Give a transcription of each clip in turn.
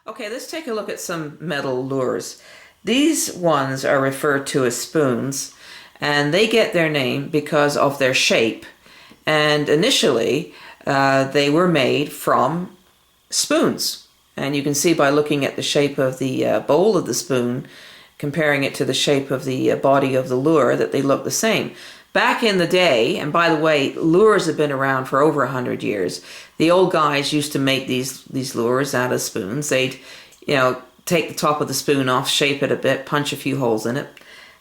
Okay, let's take a look at some metal lures. These ones are referred to as spoons, and they get their name because of their shape. And initially, they were made from spoons. And you can see by looking at the shape of the bowl of the spoon, comparing it to the shape of the body of the lure, that they look the same. Back in the day, and by the way, lures have been around for over 100 years. The old guys used to make these lures out of spoons. They'd, take the top of the spoon off, shape it a bit, punch a few holes in it,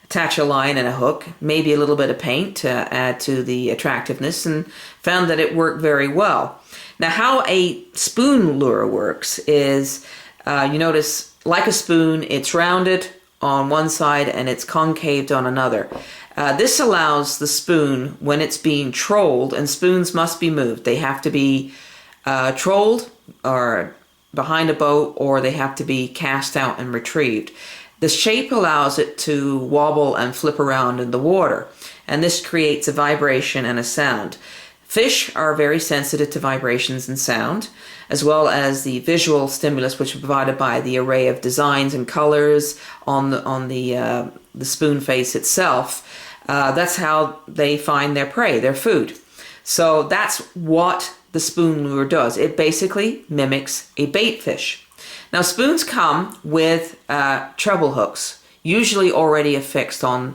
attach a line and a hook, maybe a little bit of paint to add to the attractiveness, and found that it worked very well. Now, how a spoon lure works is, you notice, like a spoon, it's rounded on one side and it's concaved on another. This allows the spoon, when it's being trolled, and spoons must be moved. They have to be trolled or behind a boat, or they have to be cast out and retrieved. The shape allows it to wobble and flip around in the water, and this creates a vibration and a sound. Fish are very sensitive to vibrations and sound, as well as the visual stimulus, which is provided by the array of designs and colors on the spoon face itself. That's how they find their prey, their food. So that's what the spoon lure does. It basically mimics a bait fish. Now, spoons come with treble hooks, usually already affixed on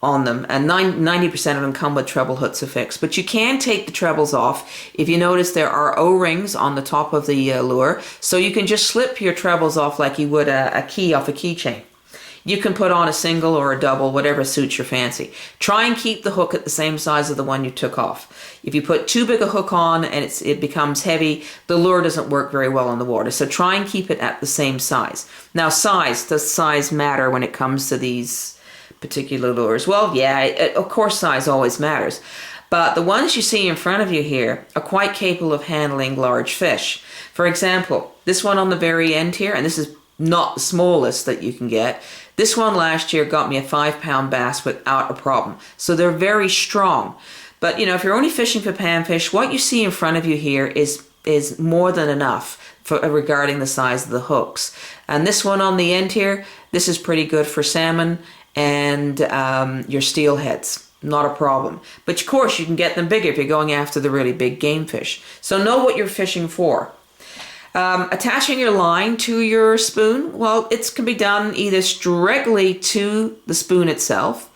them, and 90% of them come with treble hooks affixed. But you can take the trebles off. If you notice, there are O-rings on the top of the lure, so you can just slip your trebles off like you would a key off a keychain. You can put on a single or a double, whatever suits your fancy. Try and keep the hook at the same size as the one you took off. If you put too big a hook on and it becomes heavy, the lure doesn't work very well in the water. So try and keep it at the same size. Now, does size matter when it comes to these particular lures? Well, yeah, of course size always matters. But the ones you see in front of you here are quite capable of handling large fish. For example, this one on the very end here, and this is not the smallest that you can get. This one last year got me a 5-pound bass without a problem. So they're very strong. But if you're only fishing for panfish, what you see in front of you here is more than enough for regarding the size of the hooks. And this one on the end here, this is pretty good for salmon and your steelheads. Not a problem. But of course, you can get them bigger if you're going after the really big game fish. So know what you're fishing for. Attaching your line to your spoon, well, it can be done either directly to the spoon itself.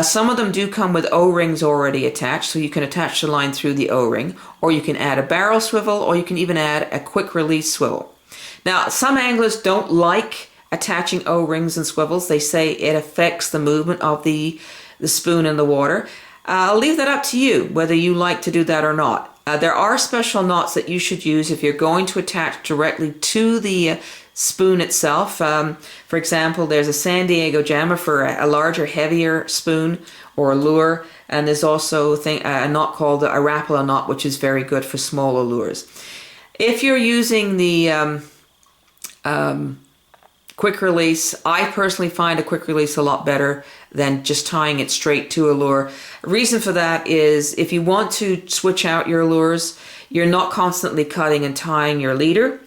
Some of them do come with O-rings already attached, so you can attach the line through the O-ring, or you can add a barrel swivel, or you can even add a quick release swivel. Now, some anglers don't like attaching O-rings and swivels. They say it affects the movement of the spoon in the water. I'll leave that up to you, whether you like to do that or not. There are special knots that you should use if you're going to attach directly to the spoon itself. For example, there's a San Diego jammer for a larger, heavier spoon or lure, and there's also a knot called a Rapala knot, which is very good for smaller lures. If you're using the quick release, I personally find a quick release a lot better than just tying it straight to a lure. Reason for that is if you want to switch out your lures, you're not constantly cutting and tying your leader.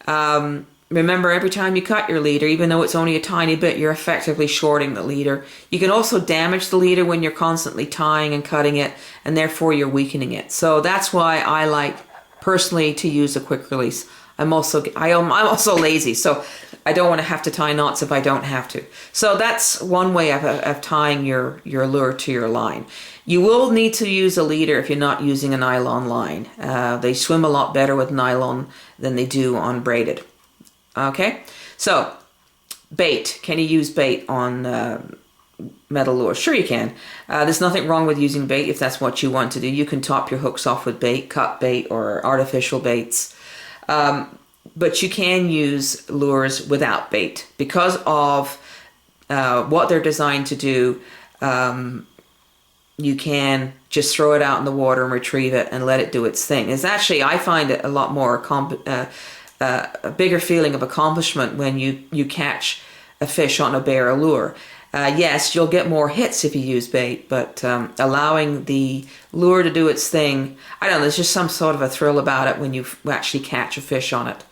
Remember, every time you cut your leader, even though it's only a tiny bit, you're effectively shorting the leader. You can also damage the leader when you're constantly tying and cutting it, and therefore you're weakening it. So that's why I like personally to use a quick release. I'm also lazy, so I don't want to have to tie knots if I don't have to. So that's one way of tying your lure to your line. You will need to use a leader if you're not using a nylon line. They swim a lot better with nylon than they do on braided. Okay, so bait. Can you use bait on metal lures? Sure you can. There's nothing wrong with using bait if that's what you want to do. You can top your hooks off with bait, cut bait, or artificial baits. But you can use lures without bait because of what they're designed to do. You can just throw it out in the water and retrieve it and let it do its thing. It's actually, I find it a lot more a bigger feeling of accomplishment when you catch a fish on a bare lure. Yes, you'll get more hits if you use bait, but allowing the lure to do its thing, I don't know, there's just some sort of a thrill about it when you actually catch a fish on it.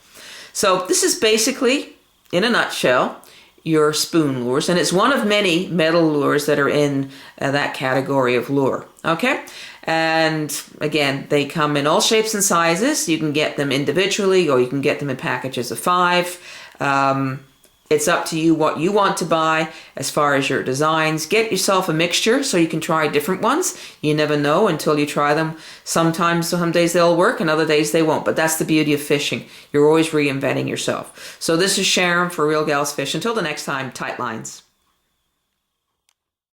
So this is basically, in a nutshell, your spoon lures, and it's one of many metal lures that are in that category of lure. Okay, and again, they come in all shapes and sizes. You can get them individually, or you can get them in packages of 5. It's up to you what you want to buy as far as your designs. Get yourself a mixture so you can try different ones. You never know until you try them. Sometimes, some days they'll work and other days they won't. But that's the beauty of fishing. You're always reinventing yourself. So this is Sharon for Real Gals Fish. Until the next time, tight lines.